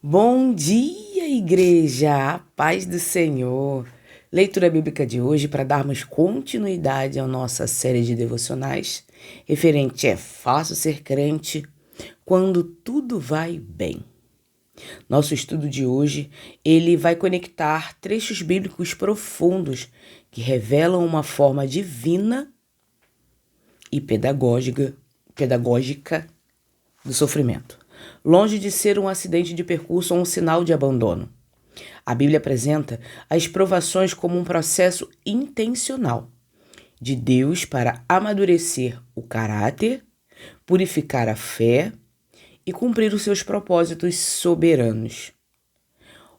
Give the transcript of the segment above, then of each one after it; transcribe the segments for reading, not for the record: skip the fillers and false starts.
Bom dia, igreja! A paz do Senhor! Leitura bíblica de hoje para darmos continuidade à nossa série de devocionais referente É Fácil Ser Crente quando tudo vai bem. Nosso estudo de hoje, ele vai conectar trechos bíblicos profundos que revelam uma forma divina e pedagógica do sofrimento, longe de ser um acidente de percurso ou um sinal de abandono. A Bíblia apresenta as provações como um processo intencional de Deus para amadurecer o caráter, purificar a fé e cumprir os seus propósitos soberanos.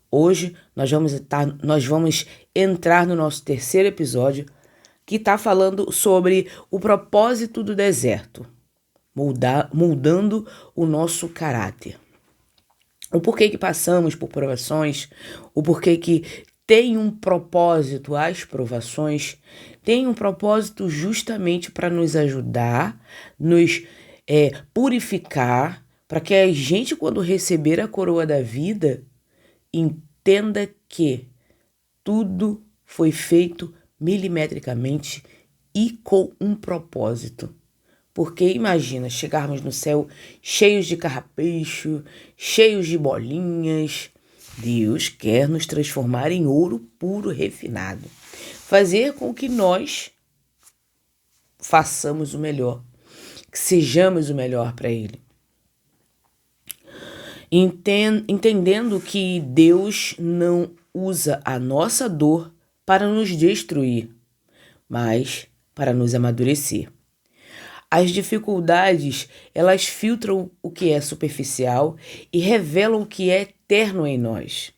Hoje nós vamos entrar no nosso terceiro episódio, que está falando sobre o propósito do deserto, moldando o nosso caráter. O porquê que passamos por provações, o porquê que tem um propósito, as provações têm um propósito justamente para nos ajudar, nos purificar, para que a gente, quando receber a coroa da vida, entenda que tudo foi feito milimetricamente e com um propósito. Porque imagina chegarmos no céu cheios de carrapecho, cheios de bolinhas. Deus quer nos transformar em ouro puro refinado. Fazer com que nós façamos o melhor, que sejamos o melhor para Ele. Entendendo que Deus não usa a nossa dor para nos destruir, mas para nos amadurecer. As dificuldades, elas filtram o que é superficial e revelam o que é eterno em nós.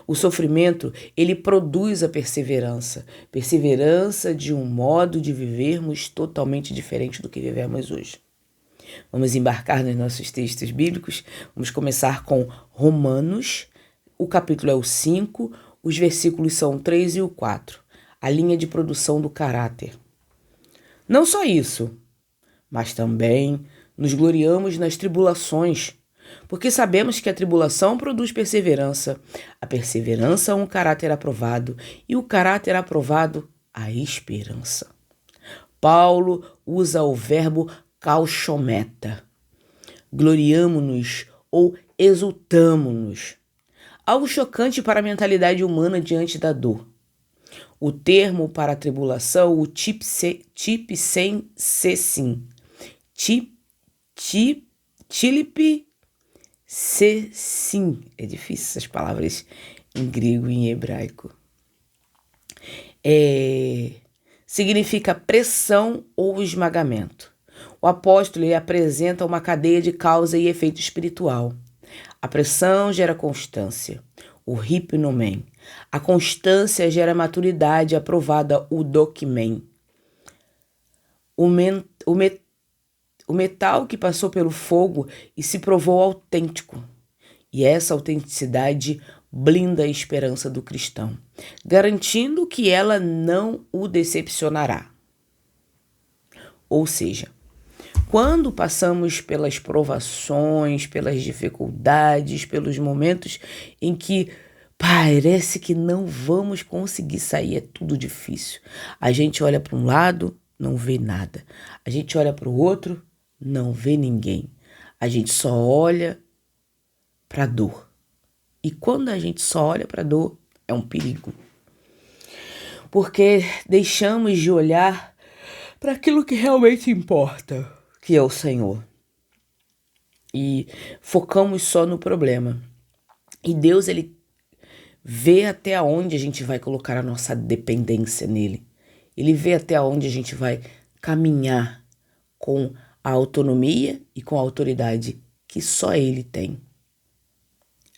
O sofrimento, ele produz a perseverança. Perseverança de um modo de vivermos totalmente diferente do que vivemos hoje. Vamos embarcar nos nossos textos bíblicos. Vamos começar com Romanos. O capítulo é o 5, os versículos são o 3 e o 4. A linha de produção do caráter. Não só isso, mas também nos gloriamos nas tribulações, porque sabemos que a tribulação produz perseverança, a perseverança um caráter aprovado, e o caráter aprovado a esperança. Paulo usa o verbo kauchometa. Gloriamo-nos ou exultamo-nos. Algo chocante para a mentalidade humana diante da dor. O termo para a tribulação, o tipsen sesim. Tilip sesim. É difícil essas palavras em grego e em hebraico. Significa pressão ou esmagamento. O apóstolo ele apresenta uma cadeia de causa e efeito espiritual. A pressão gera constância, o hipnomen. A constância gera maturidade aprovada, o dokmen. O metal que passou pelo fogo e se provou autêntico. E essa autenticidade blinda a esperança do cristão, garantindo que ela não o decepcionará. Ou seja, quando passamos pelas provações, pelas dificuldades, pelos momentos em que parece que não vamos conseguir sair, é tudo difícil. A gente olha para um lado, não vê nada. A gente olha para o outro, não vê ninguém. A gente só olha para a dor. E quando a gente só olha para a dor, é um perigo. Porque deixamos de olhar para aquilo que realmente importa, que é o Senhor. E focamos só no problema. E Deus, ele vê até onde a gente vai colocar a nossa dependência nele. Ele vê até onde a gente vai caminhar com a autonomia e com a autoridade que só ele tem.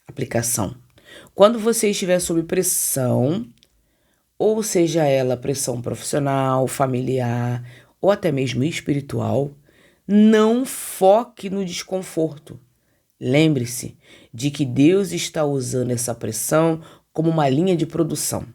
Aplicação. Quando você estiver sob pressão, ou seja ela pressão profissional, familiar ou até mesmo espiritual, não foque no desconforto. Lembre-se de que Deus está usando essa pressão como uma linha de produção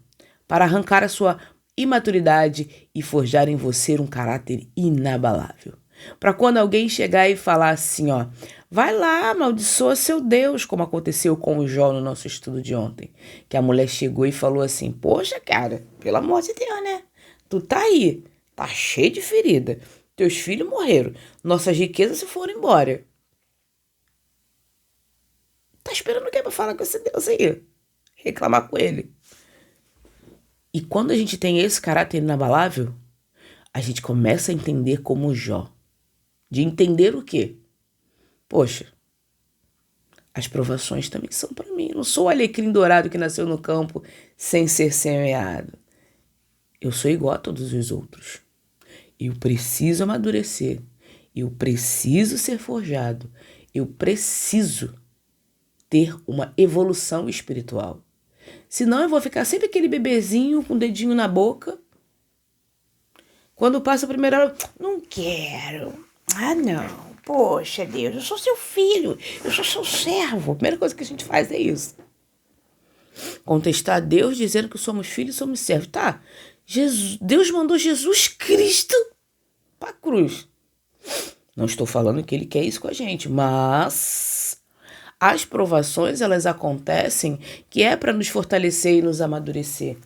para arrancar a sua imaturidade e forjar em você um caráter inabalável. Para quando alguém chegar e falar assim, ó, vai lá, amaldiçoa seu Deus, como aconteceu com o Jó no nosso estudo de ontem. Que a mulher chegou e falou assim, poxa, cara, pelo amor de Deus, né? Tu tá aí, tá cheio de ferida. Teus filhos morreram, nossas riquezas se foram embora. Tá esperando o quê pra falar com esse Deus aí? Reclamar com ele. E quando a gente tem esse caráter inabalável, a gente começa a entender como Jó. De entender o quê? Poxa, as provações também são para mim. Eu não sou o alecrim dourado que nasceu no campo sem ser semeado. Eu sou igual a todos os outros. Eu preciso amadurecer. Eu preciso ser forjado. Eu preciso ter uma evolução espiritual. Senão eu vou ficar sempre aquele bebezinho com o dedinho na boca. Quando passa a primeira hora, não quero. Ah, não. Poxa, Deus, eu sou seu filho. Eu sou seu servo. A primeira coisa que a gente faz é isso. Contestar a Deus dizendo que somos filhos e somos servos. Tá, Deus mandou Jesus Cristo para a cruz. Não estou falando que ele quer isso com a gente, mas as provações, elas acontecem que é para nos fortalecer e nos amadurecer,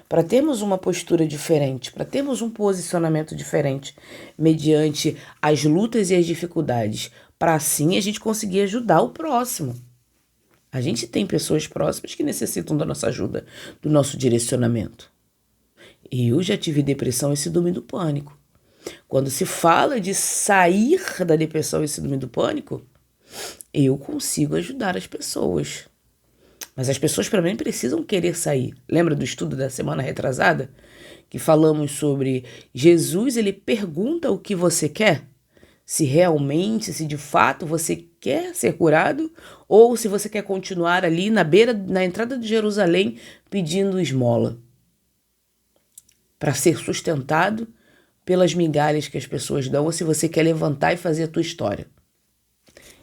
para termos uma postura diferente, para termos um posicionamento diferente mediante as lutas e as dificuldades, para assim a gente conseguir ajudar o próximo. A gente tem pessoas próximas que necessitam da nossa ajuda, do nosso direcionamento. Eu já tive depressão e síndrome do pânico. Quando se fala de sair da depressão e síndrome do pânico, eu consigo ajudar as pessoas. Mas as pessoas para mim precisam querer sair. Lembra do estudo da semana retrasada? Que falamos sobre Jesus, ele pergunta o que você quer? Se realmente, se de fato você quer ser curado, ou se você quer continuar ali na entrada de Jerusalém pedindo esmola. Para ser sustentado pelas migalhas que as pessoas dão, ou se você quer levantar e fazer a tua história.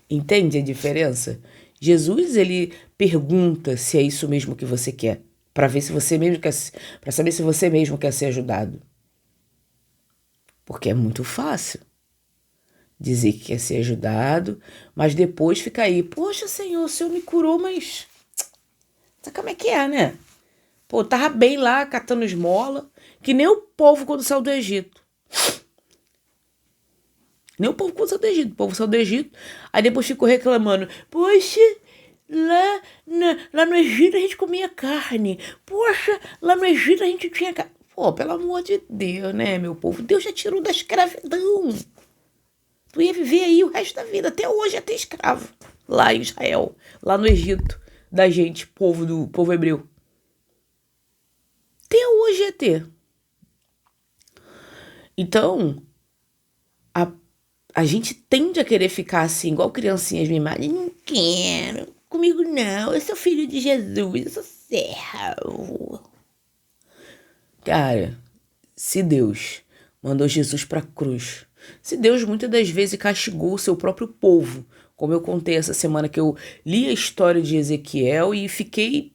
Entende a diferença? Jesus, ele pergunta se é isso mesmo que você quer, para ver se você mesmo quer, para saber se você mesmo quer ser ajudado. Porque é muito fácil dizer que quer ser ajudado, mas depois fica aí, poxa, Senhor, o Senhor me curou, mas sabe como é que é, né? Pô, tava bem lá, catando esmola, que nem o povo quando saiu do Egito. Nem o povo quando saiu do Egito. O povo saiu do Egito, aí depois ficou reclamando. Poxa, lá no Egito a gente comia carne. Poxa, lá no Egito a gente tinha carne. Pô, pelo amor de Deus, né, meu povo? Deus já tirou da escravidão. Tu ia viver aí o resto da vida. Até hoje ia ter escravo. Lá em Israel, lá no Egito, da gente, povo hebreu. Até hoje ia ter. Então, a gente tende a querer ficar assim, igual criancinhas mimadas. Não quero, comigo não, eu sou filho de Jesus, eu sou servo. Cara, se Deus mandou Jesus para a cruz, se Deus muitas das vezes castigou o seu próprio povo, como eu contei essa semana que eu li a história de Ezequiel e fiquei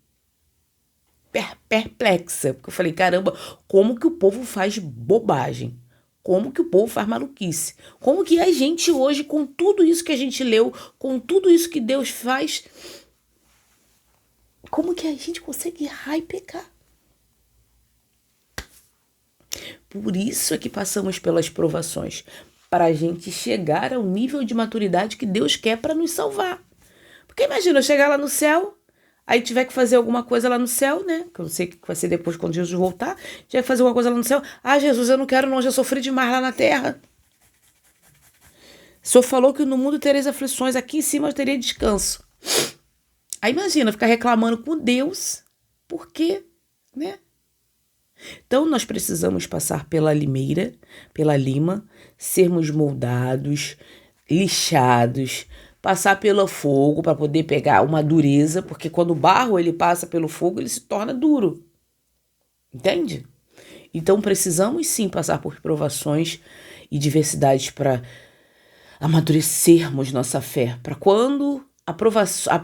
perplexa, porque eu falei, caramba, como que o povo faz bobagem? Como que o povo faz maluquice? Como que a gente hoje, com tudo isso que a gente leu, com tudo isso que Deus faz, como que a gente consegue errar e pecar? Por isso é que passamos pelas provações, para a gente chegar ao nível de maturidade que Deus quer para nos salvar. Porque imagina eu chegar lá no céu, aí tiver que fazer alguma coisa lá no céu, né? Que eu não sei o que vai ser depois quando Jesus voltar. Tiver que fazer alguma coisa lá no céu. Ah, Jesus, eu não quero não, já sofri demais lá na terra. O Senhor falou que no mundo tereis aflições, aqui em cima eu teria descanso. Aí imagina, ficar reclamando com Deus. Por quê? Né? Então nós precisamos passar pela limeira, pela lima, sermos moldados, lixados, passar pelo fogo para poder pegar uma dureza, porque quando o barro ele passa pelo fogo, ele se torna duro. Entende? Então precisamos sim passar por provações e diversidades para amadurecermos nossa fé, para quando a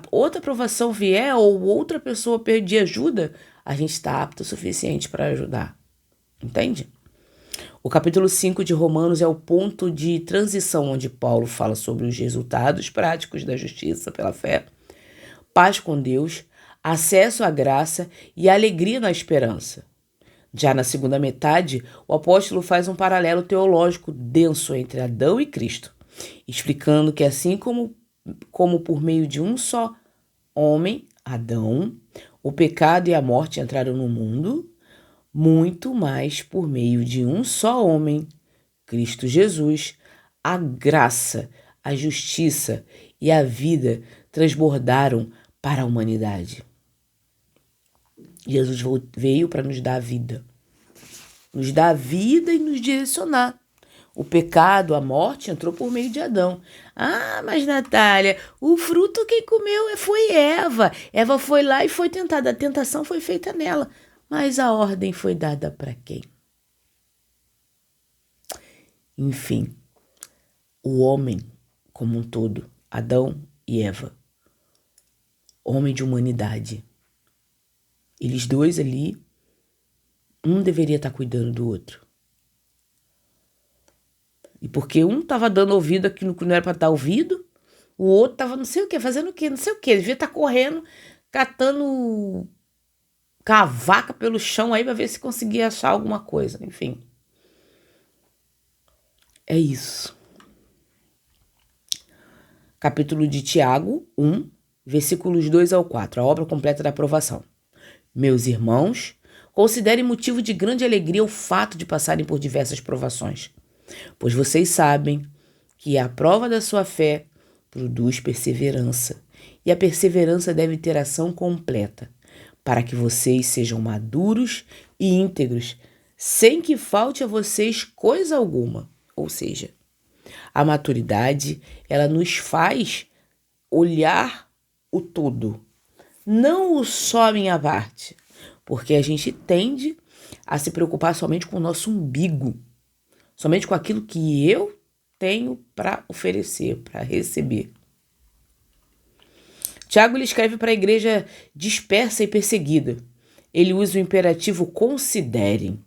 outra provação vier ou outra pessoa pedir ajuda, a gente está apto o suficiente para ajudar. Entende? O capítulo 5 de Romanos é o ponto de transição onde Paulo fala sobre os resultados práticos da justiça pela fé, paz com Deus, acesso à graça e alegria na esperança. Já na segunda metade, o apóstolo faz um paralelo teológico denso entre Adão e Cristo, explicando que assim como por meio de um só homem, Adão, o pecado e a morte entraram no mundo, muito mais por meio de um só homem, Cristo Jesus, a graça, a justiça e a vida transbordaram para a humanidade. Jesus veio para nos dar a vida. Nos dar a vida e nos direcionar. O pecado, a morte entrou por meio de Adão. Ah, mas Natália, o fruto quem comeu foi Eva. Eva foi lá e foi tentada. A tentação foi feita nela. Mas a ordem foi dada para quem? Enfim, o homem como um todo, Adão e Eva, homem de humanidade, eles dois ali, um deveria estar cuidando do outro. E porque um estava dando ouvido àquilo que não era para dar ouvido, o outro estava não sei o que, fazendo o que, não sei o que. Ele devia estar correndo, catando cavaca pelo chão aí para ver se conseguia achar alguma coisa. Enfim. É isso. Capítulo de Tiago 1, versículos 2 ao 4. A obra completa da aprovação. Meus irmãos, considerem motivo de grande alegria o fato de passarem por diversas provações, pois vocês sabem que a prova da sua fé produz perseverança, e a perseverança deve ter ação completa, para que vocês sejam maduros e íntegros, sem que falte a vocês coisa alguma. Ou seja, a maturidade, ela nos faz olhar o todo, não o só minha parte, porque a gente tende a se preocupar somente com o nosso umbigo, somente com aquilo que eu tenho para oferecer, para receber. Tiago ele escreve para a igreja dispersa e perseguida. Ele usa o imperativo considerem,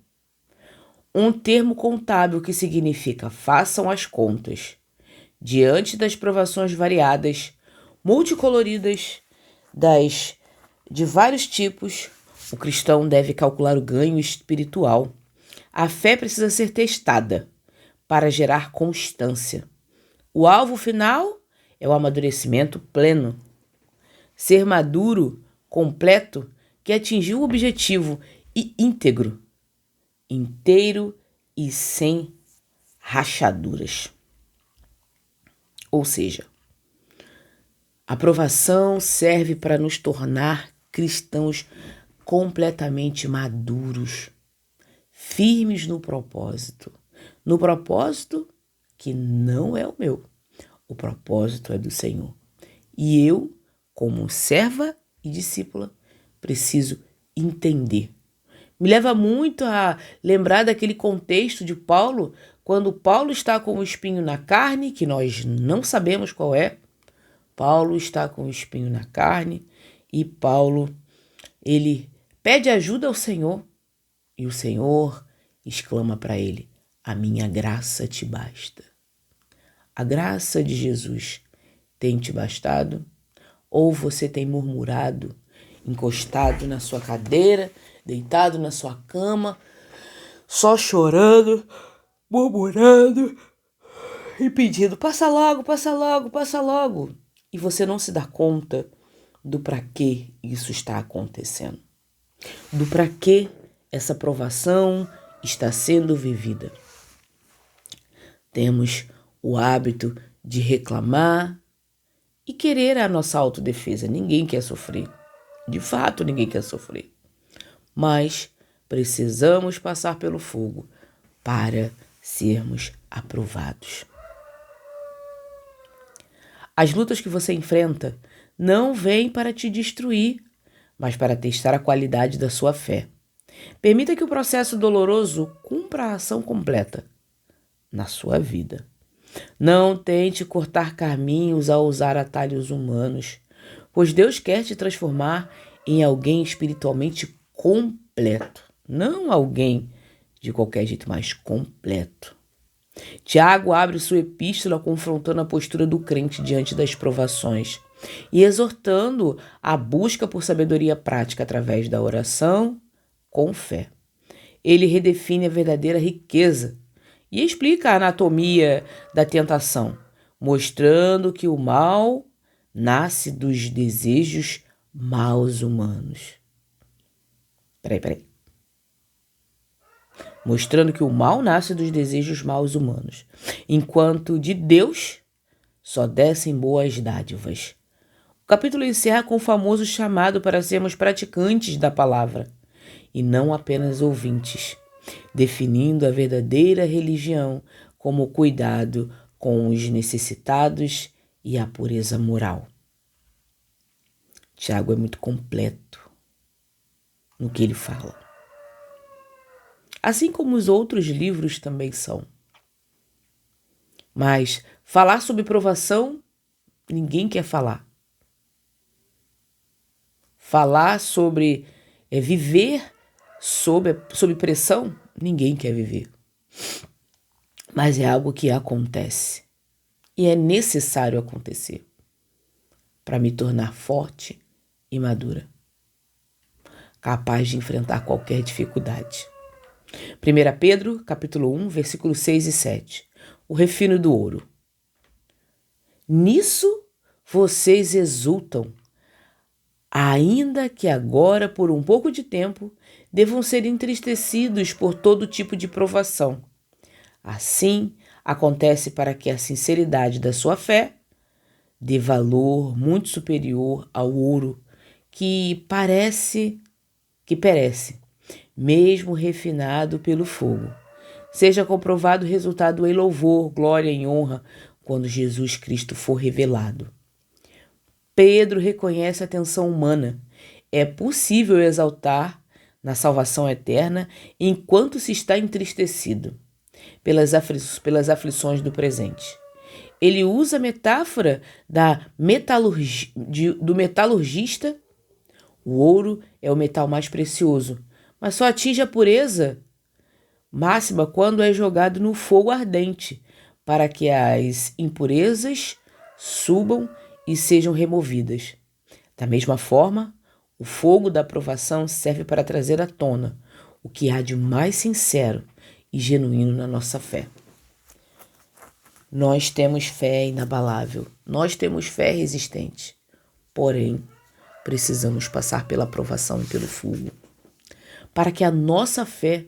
um termo contábil que significa façam as contas. Diante das provações variadas, multicoloridas, de vários tipos, o cristão deve calcular o ganho espiritual. A fé precisa ser testada para gerar constância. O alvo final é o amadurecimento pleno. Ser maduro, completo, que atingiu o objetivo e íntegro, inteiro e sem rachaduras. Ou seja, a aprovação serve para nos tornar cristãos completamente maduros, firmes no propósito que não é o meu, o propósito é do Senhor. E eu, como serva e discípula, preciso entender. Me leva muito a lembrar daquele contexto de Paulo, quando Paulo está com o espinho na carne, que nós não sabemos qual é. Paulo está com o espinho na carne e Paulo, ele pede ajuda ao Senhor e o Senhor exclama para ele: a minha graça te basta. A graça de Jesus tem te bastado? Ou você tem murmurado, encostado na sua cadeira, deitado na sua cama, só chorando, murmurando e pedindo: passa logo, passa logo, passa logo. E você não se dá conta do para que isso está acontecendo, do para que essa provação está sendo vivida. Temos o hábito de reclamar e querer a nossa autodefesa. Ninguém quer sofrer. De fato, ninguém quer sofrer. Mas precisamos passar pelo fogo para sermos aprovados. As lutas que você enfrenta não vêm para te destruir, mas para testar a qualidade da sua fé. Permita que o processo doloroso cumpra a ação completa na sua vida. Não tente cortar caminhos ao usar atalhos humanos, pois Deus quer te transformar em alguém espiritualmente completo, não alguém de qualquer jeito, mais completo. Tiago abre sua epístola confrontando a postura do crente diante das provações e exortando a busca por sabedoria prática através da oração com fé. Ele redefine a verdadeira riqueza e explica a anatomia da tentação, mostrando que o mal nasce dos desejos maus humanos. Peraí. Mostrando que o mal nasce dos desejos maus humanos, enquanto de Deus só descem boas dádivas. O capítulo encerra com o famoso chamado para sermos praticantes da palavra e não apenas ouvintes, definindo a verdadeira religião como o cuidado com os necessitados e a pureza moral. Tiago é muito completo no que ele fala. Assim como os outros livros também são. Mas falar sobre provação, ninguém quer falar. Falar sobre viver sob pressão, ninguém quer viver. Mas é algo que acontece. E é necessário acontecer para me tornar forte e madura, capaz de enfrentar qualquer dificuldade. 1 Pedro, capítulo 1, versículos 6 e 7. O refino do ouro. Nisso vocês exultam, ainda que agora, por um pouco de tempo, devam ser entristecidos por todo tipo de provação. Assim, acontece para que a sinceridade da sua fé dê valor muito superior ao ouro que perece, mesmo refinado pelo fogo. Seja comprovado o resultado em louvor, glória e honra quando Jesus Cristo for revelado. Pedro reconhece a tensão humana. É possível exaltar na salvação eterna enquanto se está entristecido pelas aflições do presente. Ele usa a metáfora do metalurgista. O ouro é o metal mais precioso, mas só atinge a pureza máxima quando é jogado no fogo ardente, para que as impurezas subam e sejam removidas. Da mesma forma, o fogo da provação serve para trazer à tona o que há de mais sincero e genuíno na nossa fé. Nós temos fé inabalável, nós temos fé resistente, porém, precisamos passar pela provação e pelo fogo, para que a nossa fé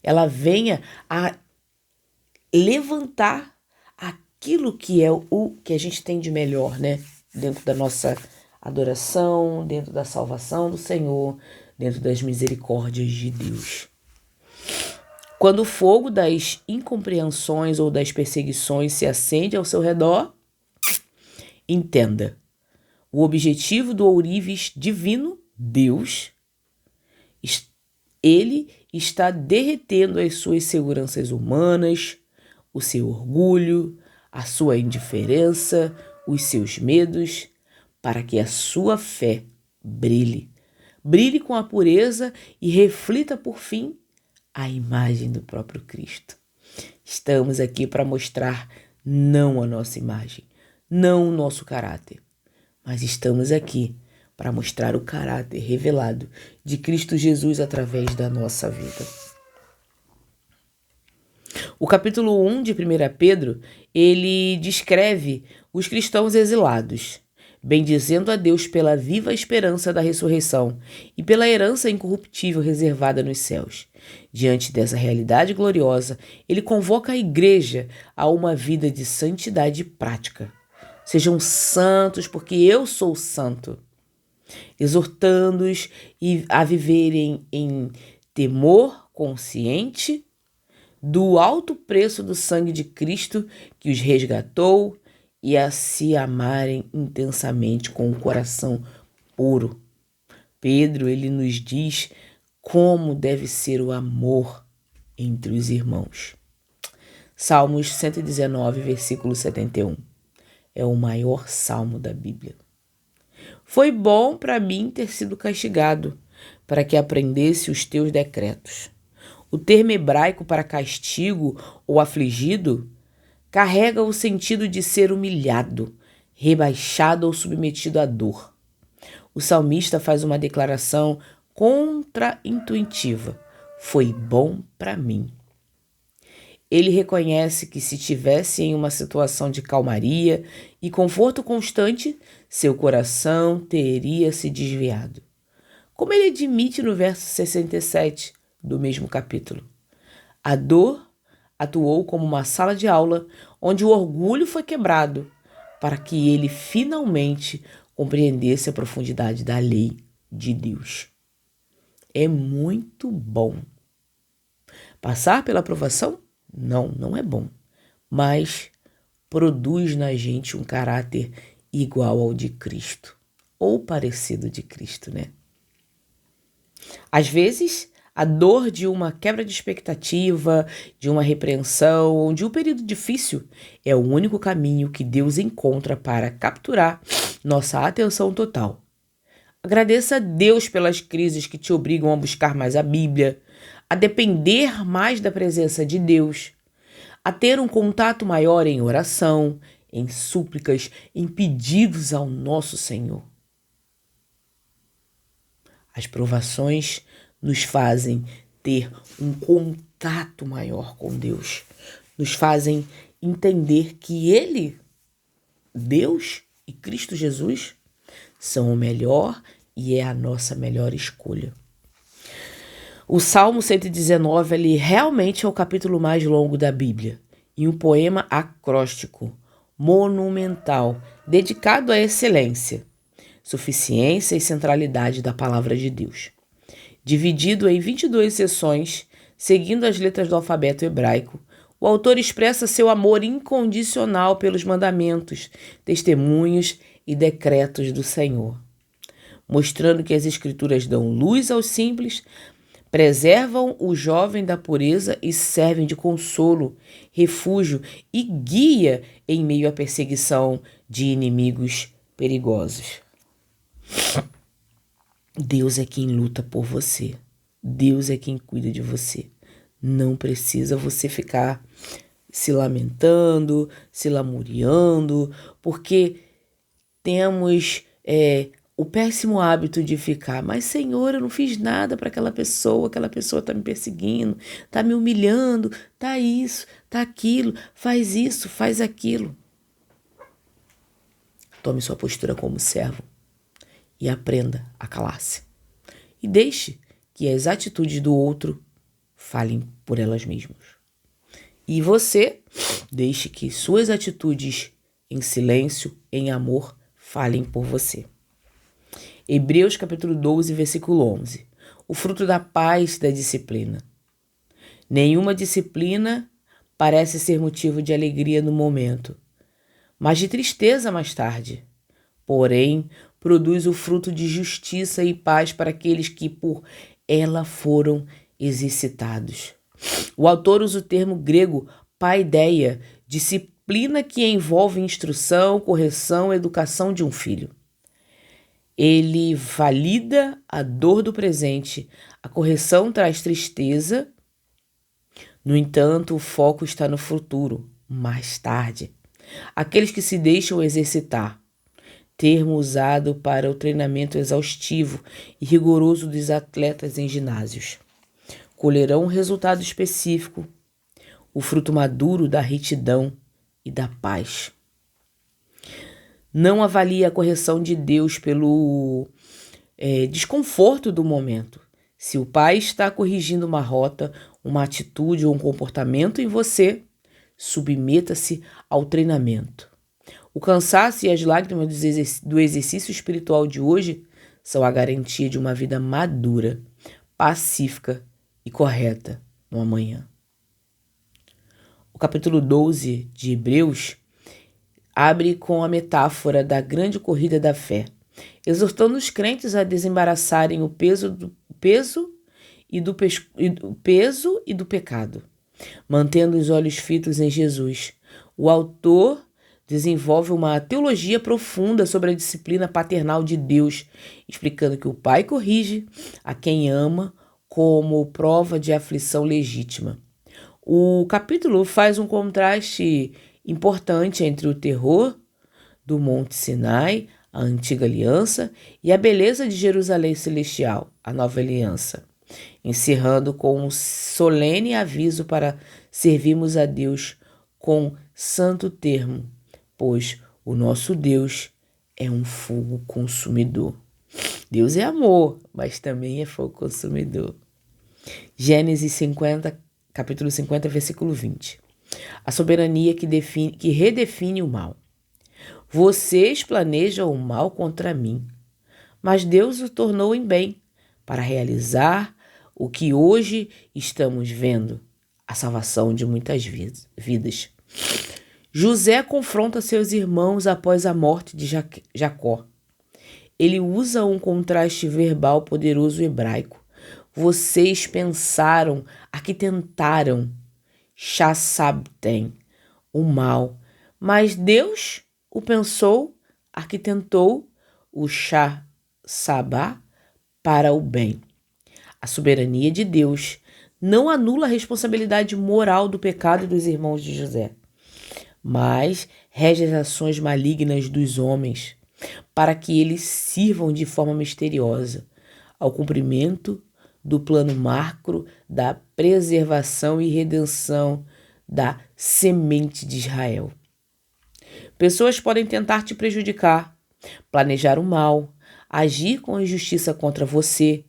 ela venha a levantar aquilo que é o que a gente tem de melhor, né? Dentro da nossa adoração, dentro da salvação do Senhor, dentro das misericórdias de Deus. Quando o fogo das incompreensões ou das perseguições se acende ao seu redor, entenda, o objetivo do ourives divino, Deus, ele está derretendo as suas seguranças humanas, o seu orgulho, a sua indiferença, os seus medos, para que a sua fé brilhe. Brilhe com a pureza e reflita, por fim, a imagem do próprio Cristo. Estamos aqui para mostrar não a nossa imagem, não o nosso caráter, mas estamos aqui para mostrar o caráter revelado de Cristo Jesus através da nossa vida. O capítulo 1 de 1 Pedro, ele descreve os cristãos exilados, bendizendo a Deus pela viva esperança da ressurreição e pela herança incorruptível reservada nos céus. Diante dessa realidade gloriosa, ele convoca a igreja a uma vida de santidade prática. Sejam santos, porque eu sou santo, exortando-os a viverem em temor consciente do alto preço do sangue de Cristo que os resgatou e a se amarem intensamente com o coração puro. Pedro, ele nos diz como deve ser o amor entre os irmãos. Salmos 119, versículo 71. É o maior salmo da Bíblia. Foi bom para mim ter sido castigado, para que aprendesse os teus decretos. O termo hebraico para castigo ou afligido carrega o sentido de ser humilhado, rebaixado ou submetido à dor. O salmista faz uma declaração contraintuitiva: foi bom para mim. Ele reconhece que se estivesse em uma situação de calmaria e conforto constante, seu coração teria se desviado. Como ele admite no verso 67 do mesmo capítulo. A dor atuou como uma sala de aula onde o orgulho foi quebrado para que ele finalmente compreendesse a profundidade da lei de Deus. É muito bom. Passar pela provação? Não, não é bom. Mas produz na gente um caráter igual ao de Cristo. Ou parecido de Cristo, né? Às vezes, a dor de uma quebra de expectativa, de uma repreensão ou de um período difícil é o único caminho que Deus encontra para capturar nossa atenção total. Agradeça a Deus pelas crises que te obrigam a buscar mais a Bíblia, a depender mais da presença de Deus, a ter um contato maior em oração, em súplicas, em pedidos ao nosso Senhor. As provações nos fazem ter um contato maior com Deus, nos fazem entender que Ele, Deus e Cristo Jesus, são o melhor e é a nossa melhor escolha. O Salmo 119, ele realmente é o capítulo mais longo da Bíblia e um poema acróstico, monumental, dedicado à excelência, suficiência e centralidade da palavra de Deus. Dividido em 22 seções, seguindo as letras do alfabeto hebraico, o autor expressa seu amor incondicional pelos mandamentos, testemunhos e decretos do Senhor, mostrando que as Escrituras dão luz aos simples, preservam o jovem da pureza e servem de consolo, refúgio e guia em meio à perseguição de inimigos perigosos. Deus é quem luta por você. Deus é quem cuida de você. Não precisa você ficar se lamentando, se lamuriando, porque temos o péssimo hábito de ficar, mas Senhor, eu não fiz nada para aquela pessoa está me perseguindo, está me humilhando, está isso, está aquilo, faz isso, faz aquilo. Tome sua postura como servo e aprenda a calar-se. E deixe que as atitudes do outro falem por elas mesmas. E você, deixe que suas atitudes em silêncio, em amor, falem por você. Hebreus capítulo 12, versículo 11. O fruto da paz da disciplina. Nenhuma disciplina parece ser motivo de alegria no momento, mas de tristeza mais tarde. Porém, produz o fruto de justiça e paz para aqueles que por ela foram exercitados. O autor usa o termo grego paideia, disciplina que envolve instrução, correção, educação de um filho. Ele valida a dor do presente, a correção traz tristeza. No entanto, o foco está no futuro, mais tarde. Aqueles que se deixam exercitar, termo usado para o treinamento exaustivo e rigoroso dos atletas em ginásios, colherão um resultado específico, o fruto maduro da retidão e da paz. Não avalie a correção de Deus pelo desconforto do momento. Se o pai está corrigindo uma rota, uma atitude ou um comportamento em você, submeta-se ao treinamento. O cansaço e as lágrimas do exercício espiritual de hoje são a garantia de uma vida madura, pacífica e correta no amanhã. O capítulo 12 de Hebreus abre com a metáfora da grande corrida da fé, exortando os crentes a desembaraçarem o peso e do pecado, mantendo os olhos fitos em Jesus. O autor desenvolve uma teologia profunda sobre a disciplina paternal de Deus, explicando que o Pai corrige a quem ama como prova de aflição legítima. O capítulo faz um contraste importante entre o terror do Monte Sinai, a antiga aliança, e a beleza de Jerusalém celestial, a nova aliança, encerrando com um solene aviso para servirmos a Deus com santo termo, pois o nosso Deus é um fogo consumidor. Deus é amor, mas também é fogo consumidor. Gênesis 50, capítulo 50, versículo 20. A soberania que redefine o mal. Vocês planejam o mal contra mim, mas Deus o tornou em bem, para realizar o que hoje estamos vendo, a salvação de muitas vidas. José confronta seus irmãos após a morte de Jacó. Ele usa um contraste verbal poderoso hebraico. Vocês pensaram, arquitetaram, chasabtem, o mal, mas Deus o pensou, arquitetou o chasabá para o bem. A soberania de Deus não anula a responsabilidade moral do pecado dos irmãos de José, mas rege as ações malignas dos homens, para que eles sirvam de forma misteriosa ao cumprimento do plano macro da preservação e redenção da semente de Israel. Pessoas podem tentar te prejudicar, planejar o mal, agir com injustiça contra você,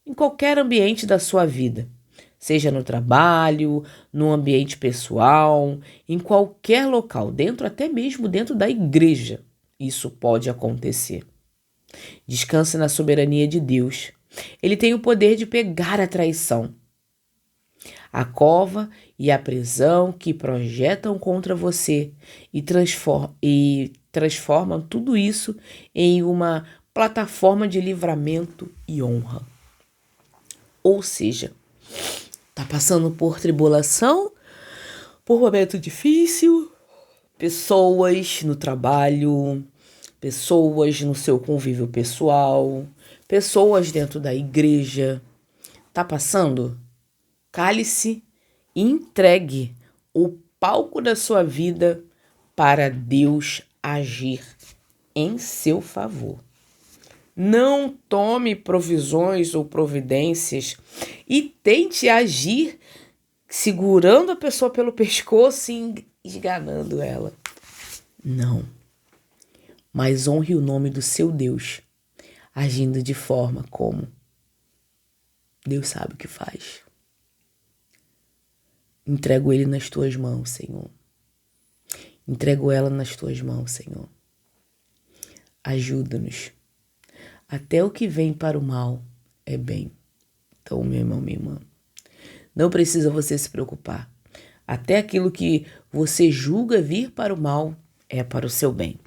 em qualquer ambiente da sua vida, seja no trabalho, no ambiente pessoal, em qualquer local, até mesmo dentro da igreja. Isso pode acontecer. Descanse na soberania de Deus. Ele tem o poder de pegar a traição, a cova e a prisão que projetam contra você e transformam tudo isso em uma plataforma de livramento e honra. Ou seja, tá passando por tribulação, por momento difícil, pessoas no trabalho, pessoas no seu convívio pessoal, pessoas dentro da igreja. Tá passando? Cale-se e entregue o palco da sua vida para Deus agir em seu favor. Não tome provisões ou providências e tente agir segurando a pessoa pelo pescoço e esganando ela. Não. Mas honre o nome do seu Deus, agindo de forma como Deus sabe o que faz. Entrego ele nas tuas mãos, Senhor. Entrego ela nas tuas mãos, Senhor. Ajuda-nos. Até o que vem para o mal é bem. Então, meu irmão, minha irmã, não precisa você se preocupar. Até aquilo que você julga vir para o mal é para o seu bem.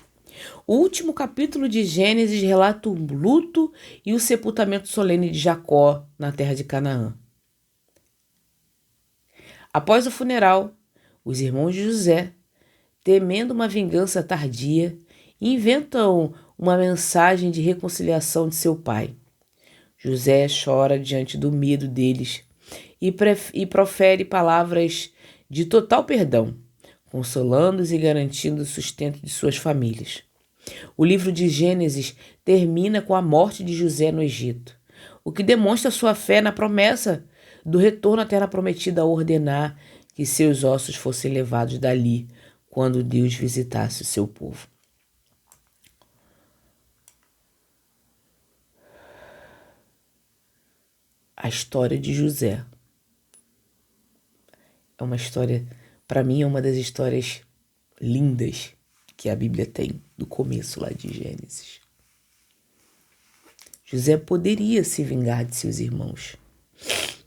O último capítulo de Gênesis relata o luto e o sepultamento solene de Jacó na terra de Canaã. Após o funeral, os irmãos de José, temendo uma vingança tardia, inventam uma mensagem de reconciliação de seu pai. José chora diante do medo deles e profere palavras de total perdão, consolando-os e garantindo o sustento de suas famílias. O livro de Gênesis termina com a morte de José no Egito, o que demonstra sua fé na promessa do retorno à terra prometida a ordenar que seus ossos fossem levados dali quando Deus visitasse o seu povo. A história de José é uma história, para mim, é uma das histórias lindas que a Bíblia tem, do começo lá de Gênesis. José poderia se vingar de seus irmãos.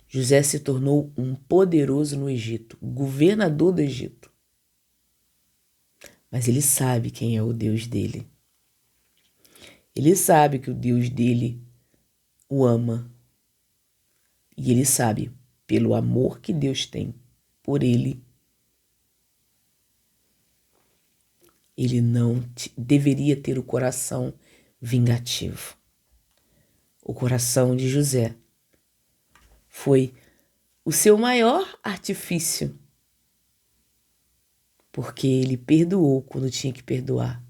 José se tornou um poderoso no Egito, governador do Egito. Mas ele sabe quem é o Deus dele. Ele sabe que o Deus dele o ama. E ele sabe, pelo amor que Deus tem por ele, ele não deveria ter o coração vingativo. O coração de José foi o seu maior artifício, porque ele perdoou quando tinha que perdoar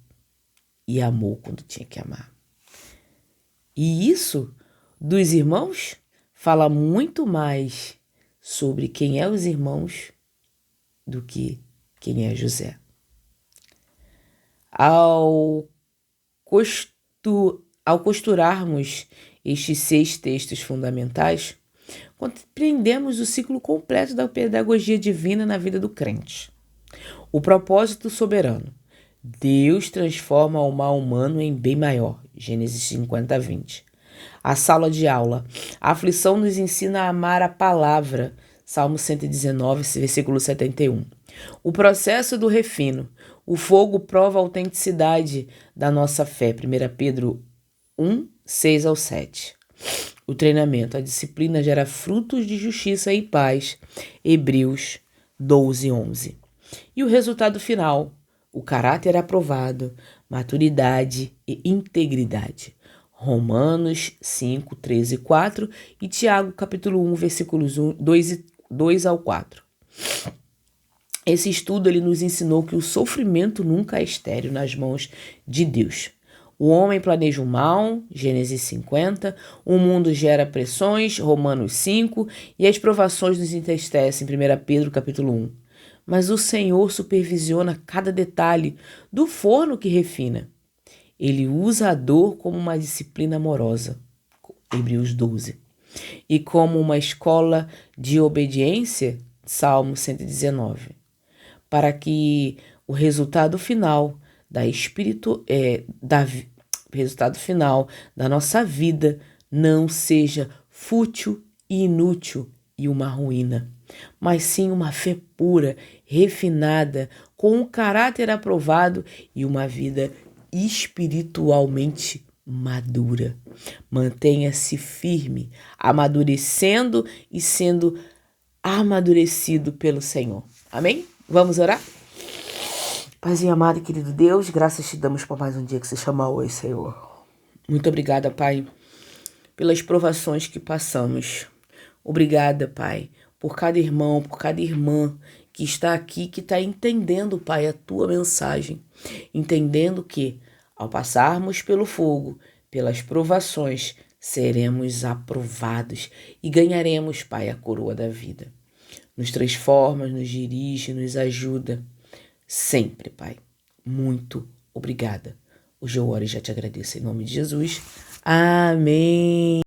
e amou quando tinha que amar. E isso dos irmãos fala muito mais sobre quem é os irmãos do que quem é José. Ao costurarmos estes 6 textos fundamentais, compreendemos o ciclo completo da pedagogia divina na vida do crente. O propósito soberano. Deus transforma o mal humano em bem maior. Gênesis 50, 20. A sala de aula. A aflição nos ensina a amar a palavra. Salmo 119, versículo 71. O processo do refino. O fogo prova a autenticidade da nossa fé. 1 Pedro 1, 6 ao 7. O treinamento. A disciplina gera frutos de justiça e paz. Hebreus 12, 11. E o resultado final. O caráter aprovado, maturidade e integridade. Romanos 5, 13 e 4 e Tiago capítulo 1, versículos 2 ao 4. Esse estudo ele nos ensinou que o sofrimento nunca é estéril nas mãos de Deus. O homem planeja o mal, Gênesis 50, o mundo gera pressões, Romanos 5, e as provações nos entristecem, 1 Pedro capítulo 1. Mas o Senhor supervisiona cada detalhe do forno que refina. Ele usa a dor como uma disciplina amorosa, Hebreus 12, e como uma escola de obediência, Salmo 119, para que o resultado final resultado final da nossa vida não seja fútil e inútil e uma ruína, mas sim uma fé pura, refinada, com um caráter aprovado e uma vida espiritualmente madura. Mantenha-se firme, amadurecendo e sendo amadurecido pelo Senhor. Amém? Vamos orar? Paizinho amado e querido Deus, graças te damos por mais um dia que se chama hoje, Senhor. Muito obrigada, Pai, pelas provações que passamos. Obrigada, Pai, por cada irmão, por cada irmã que está aqui, que está entendendo, Pai, a tua mensagem. Entendendo que, ao passarmos pelo fogo, pelas provações, seremos aprovados e ganharemos, Pai, a coroa da vida. Nos transforma, nos dirige, nos ajuda. Sempre, Pai. Muito obrigada. Hoje eu oro e já te agradeço em nome de Jesus. Amém.